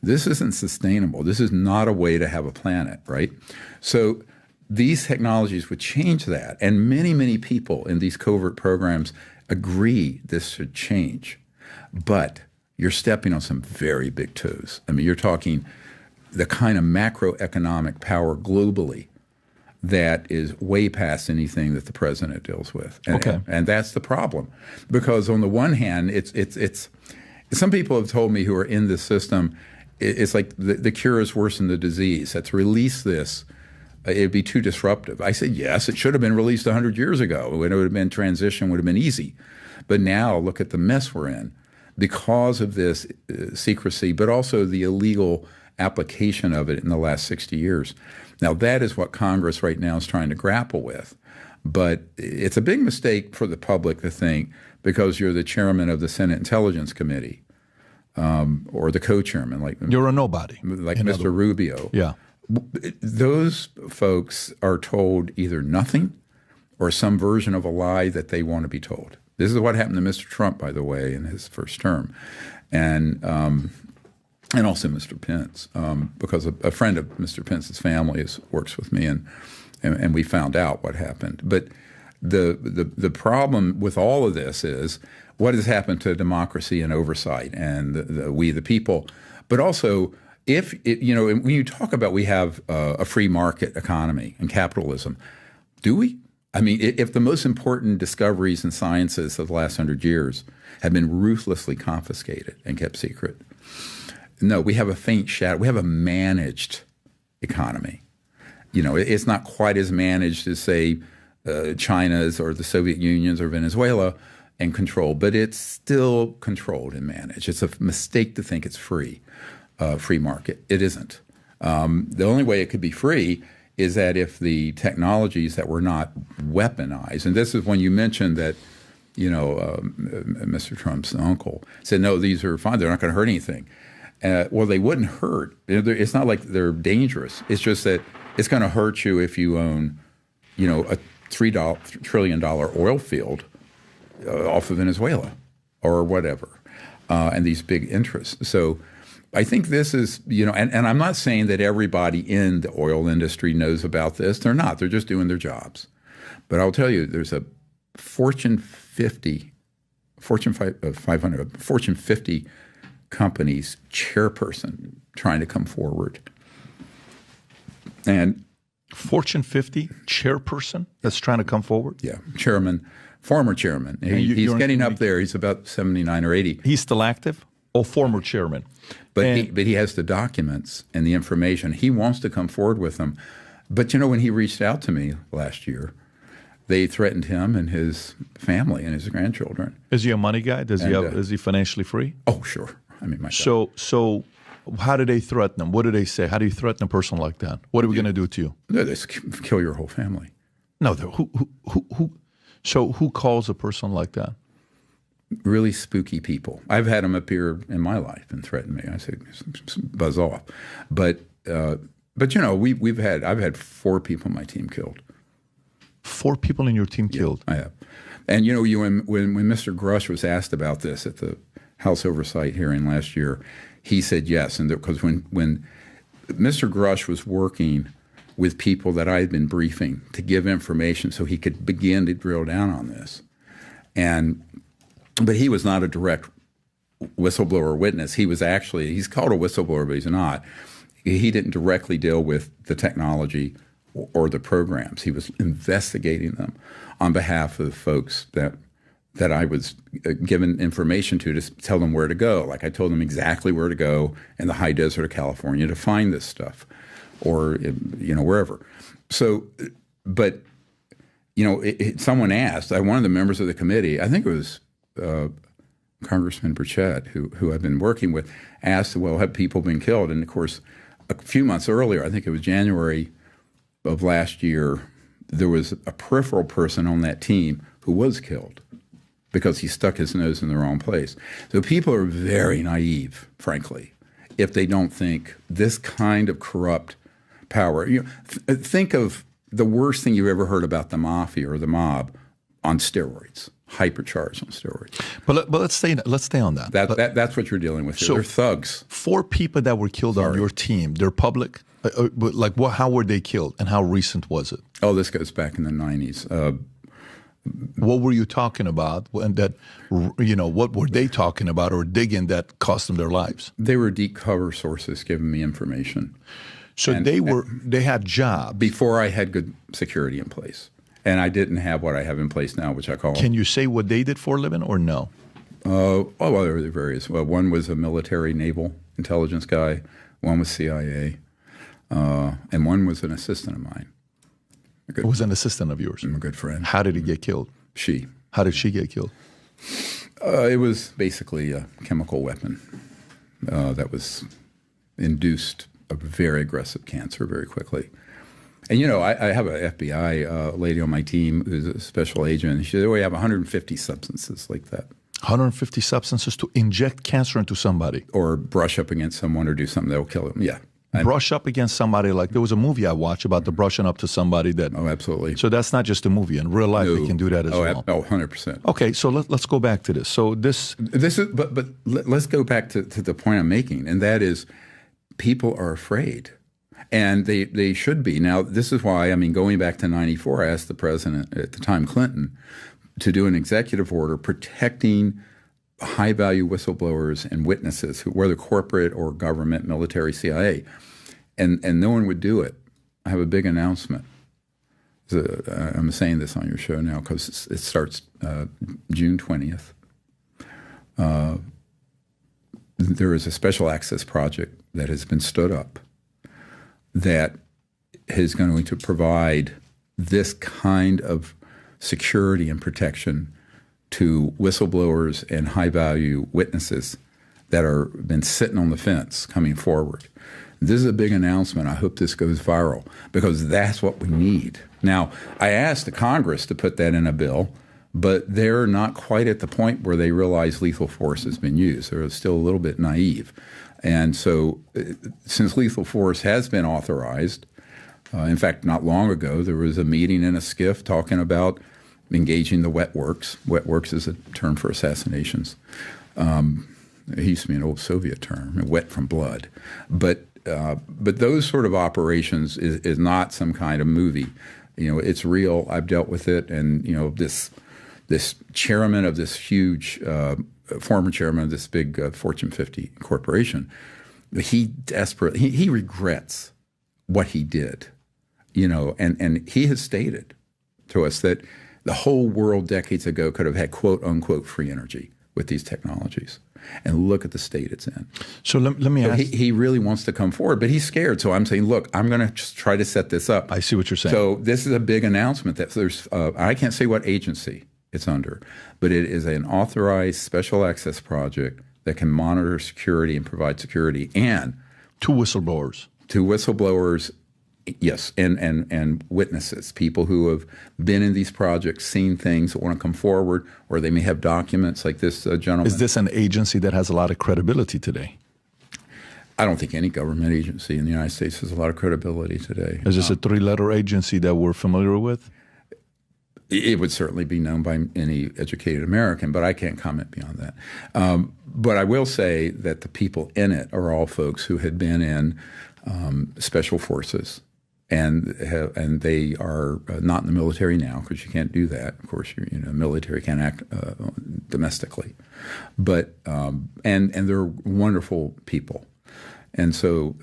This isn't sustainable. This is not a way to have a planet, right? So these technologies would change that. And many, many people in these covert programs agree this should change. But you're stepping on some very big toes. I mean, you're talking the kind of macroeconomic power globally that is way past anything that the president deals with. And that's the problem. Because on the one hand, it's some people have told me who are in this system, it's like the cure is worse than the disease. That to release this, it'd be too disruptive. I said, yes, it should have been released 100 years ago. When it would have been transition, would have been easy. But now look at the mess we're in because of this secrecy, but also the illegal application of it in the last 60 years. Now, that is what Congress right now is trying to grapple with. But it's a big mistake for the public to think because you're the chairman of the Senate Intelligence Committee or the co-chairman. Like you're a nobody. Like Mr. Rubio. Yeah. Those folks are told either nothing or some version of a lie that they want to be told. This is what happened to Mr. Trump, by the way, in his first term. And also Mr. Pence, because a friend of Mr. Pence's family works with me, and we found out what happened. But the problem with all of this is what has happened to democracy and oversight and we the people. But also, when you talk about we have a free market economy and capitalism, do we? I mean, if the most important discoveries in sciences of the last 100 years have been ruthlessly confiscated and kept secret, no, we have a faint shadow. We have a managed economy. It's not quite as managed as, say, China's or the Soviet Union's or Venezuela and controlled, but it's still controlled and managed. It's a mistake to think it's free market. It isn't. The only way it could be free is that if the technologies that were not weaponized, and this is when you mentioned that, Mr. Trump's uncle said, no, these are fine. They're not going to hurt anything. Well, they wouldn't hurt. It's not like they're dangerous. It's just that it's going to hurt you if you own, a $3 trillion oil field off of Venezuela or whatever, and these big interests. So I think this is, and I'm not saying that everybody in the oil industry knows about this. They're not. They're just doing their jobs. But I'll tell you, there's a Fortune 50 companies chairperson trying to come forward. And Fortune 50 chairperson that's trying to come forward? Yeah, former chairman. He's getting up there. He's about 79 or 80. He's still active? Oh, former chairman. But he has the documents and the information. He wants to come forward with them. But when he reached out to me last year, they threatened him and his family and his grandchildren. Is he a money guy? Is he financially free? Oh, sure. I mean, my God. So how do they threaten him? What do they say? How do you threaten a person like that? What are we going to do to you? They just kill your whole family. No, who calls a person like that? Really spooky people. I've had them appear in my life and threaten me. I say, buzz off. But I've had 4 people on my team killed. 4 people in your team killed? I have. And when Mr. Grush was asked about this at the House Oversight hearing last year, he said yes. And because when Mr. Grush was working with people that I had been briefing to give information so he could begin to drill down on this, but he was not a direct whistleblower witness. He's called a whistleblower, but he's not. He didn't directly deal with the technology or the programs. He was investigating them on behalf of the folks that I was given information to tell them where to go. Like I told them exactly where to go in the high desert of California to find this stuff, or wherever. So, but someone asked. One of the members of the committee, I think it was Congressman Burchett, who I've been working with, asked, well, have people been killed? And of course, a few months earlier, I think it was January of last year, there was a peripheral person on that team who was killed because he stuck his nose in the wrong place. So people are very naive, frankly, if they don't think this kind of corrupt power. Think of the worst thing you've ever heard about the mafia or the mob on steroids. hypercharged on steroids. But let's stay on that. That's what you're dealing with here. So they're thugs. 4 people that were killed on your team, they're public? But like, how were they killed and how recent was it? Oh, this goes back in the 90s. What were you talking about? And that, what were they talking about or digging that cost them their lives? They were deep cover sources giving me information. So they had jobs. Before I had good security in place. And I didn't have what I have in place now, which I call... Can you say what they did for a living or no? Well, there were various. Well, one was a military naval intelligence guy. One was CIA. And one was an assistant of mine. It was an assistant of yours? A good friend. How did he get killed? She. How did she get killed? It was basically a chemical weapon that was induced a very aggressive cancer very quickly. And, I have an FBI lady on my team who's a special agent. And she said, we have 150 substances like that. 150 substances to inject cancer into somebody? Or brush up against someone or do something that will kill them, yeah. Brush up against somebody, like there was a movie I watched about the brushing up to somebody that... Oh, absolutely. So that's not just a movie. In real life, they can do that as well. Oh, 100%. Okay, so let's go back to this. So this is, but let's go back to the point I'm making, and that is people are afraid. And they should be. Now, this is why, going back to 94, I asked the president at the time, Clinton, to do an executive order protecting high-value whistleblowers and witnesses, whether corporate or government, military, CIA. And no one would do it. I have a big announcement. I'm saying this on your show now because it starts June 20th. There is a special access project that has been stood up that is going to provide this kind of security and protection to whistleblowers and high-value witnesses that are been sitting on the fence coming forward. This is a big announcement. I hope this goes viral because that's what we need. Now, I asked the Congress to put that in a bill, but they're not quite at the point where they realize lethal force has been used. They're still a little bit naive. And so since lethal force has been authorized, in fact, not long ago, there was a meeting in a skiff talking about engaging the wet works. Wet works is a term for assassinations. It used to be an old Soviet term, wet from blood. But those sort of operations is not some kind of movie. It's real. I've dealt with it. And, this chairman of this huge, former chairman of this big Fortune 50 corporation, he regrets what he did, and he has stated to us that the whole world decades ago could have had quote unquote free energy with these technologies. And look at the state it's in. So let me ask. He really wants to come forward, but he's scared. So I'm saying, look, I'm going to just try to set this up. I see what you're saying. So this is a big announcement that there's, I can't say what agency it's under, but it is an authorized special access project that can monitor security and provide security and to whistleblowers. To whistleblowers, yes, and witnesses, people who have been in these projects, seen things that want to come forward, or they may have documents like this gentleman. Is this an agency that has a lot of credibility today? I don't think any government agency in the United States has a lot of credibility today. Is this a 3-letter agency that we're familiar with? It would certainly be known by any educated American, but I can't comment beyond that. But I will say that the people in it are all folks who had been in special forces, and they are not in the military now because you can't do that. Of course, military can't act domestically, but and they're wonderful people, and so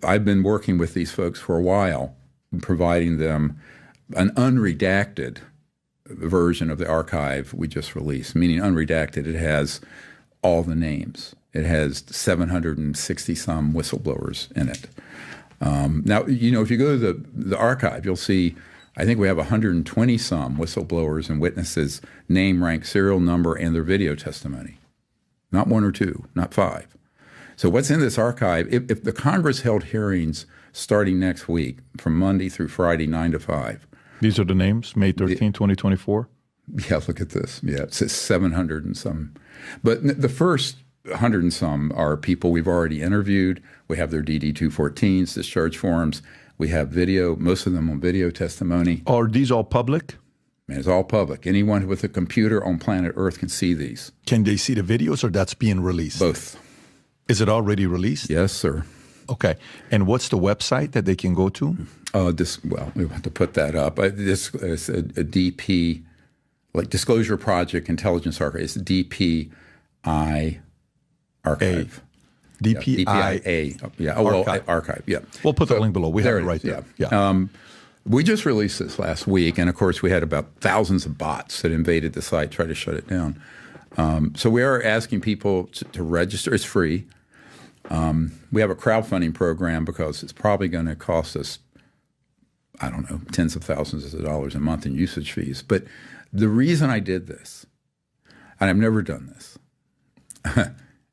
I've been working with these folks for a while, providing them an unredacted version of the archive we just released, meaning unredacted. It has all the names. It has 760 some whistleblowers in it. Now, if you go to the archive, you'll see, I think we have 120 some whistleblowers and witnesses, name, rank, serial number, and their video testimony. Not 1 or 2, not 5. So what's in this archive, if the Congress held hearings starting next week from Monday through Friday, 9 to 5. These are the names, May 13, 2024? Yeah, look at this. Yeah, it says 700 and some. But the first 100 and some are people we've already interviewed. We have their DD-214s, discharge forms. We have video, most of them on video testimony. Are these all public? And it's all public. Anyone with a computer on planet Earth can see these. Can they see the videos, or that's being released? Both. Is it already released? Yes, sir. Okay. And what's the website that they can go to? Well, we have to put that up. This is a DP, like Disclosure Project Intelligence Archive. It's DPI Archive. DPIA. Yeah. Archive. Yeah. We'll put the link below. We have it right there. Yeah. We just released this last week, and of course, we had about thousands of bots that invaded the site, tried to shut it down. So we are asking people to register. It's free. We have a crowdfunding program because it's probably going to cost us, I don't know, tens of thousands of dollars a month in usage fees. But the reason I did this, and I've never done this,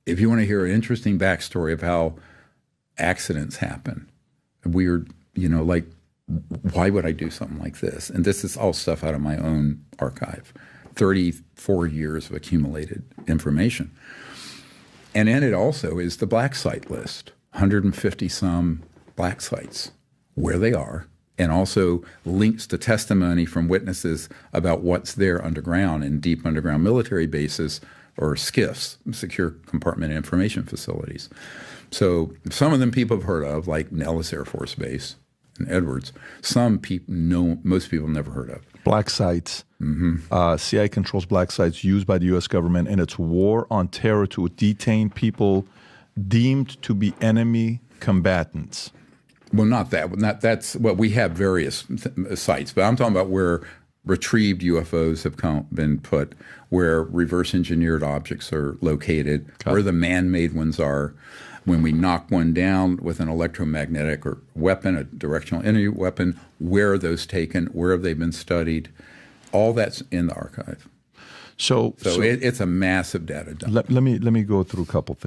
if you want to hear an interesting backstory of how accidents happen, weird, like, why would I do something like this? And this is all stuff out of my own archive, 34 years of accumulated information. And in it also is the black site list, 150 some black sites, where they are, and also links to testimony from witnesses about what's there underground in deep underground military bases or SCIFs, secure compartment information facilities. So some of them people have heard of, like Nellis Air Force Base and Edwards. Some people most people never heard of. Black sites. CIA controls black sites used by the U.S. government in its war on terror to detain people deemed to be enemy combatants. Well, not that. That's well, we have various sites, but I'm talking about where retrieved UFOs have been put, where reverse engineered objects are located, where the man-made ones are. When we knock one down with an electromagnetic or weapon, a directional energy weapon, where are those taken? Where have they been studied? All that's in the archive. So it's a massive data dump. Let me go through a couple things.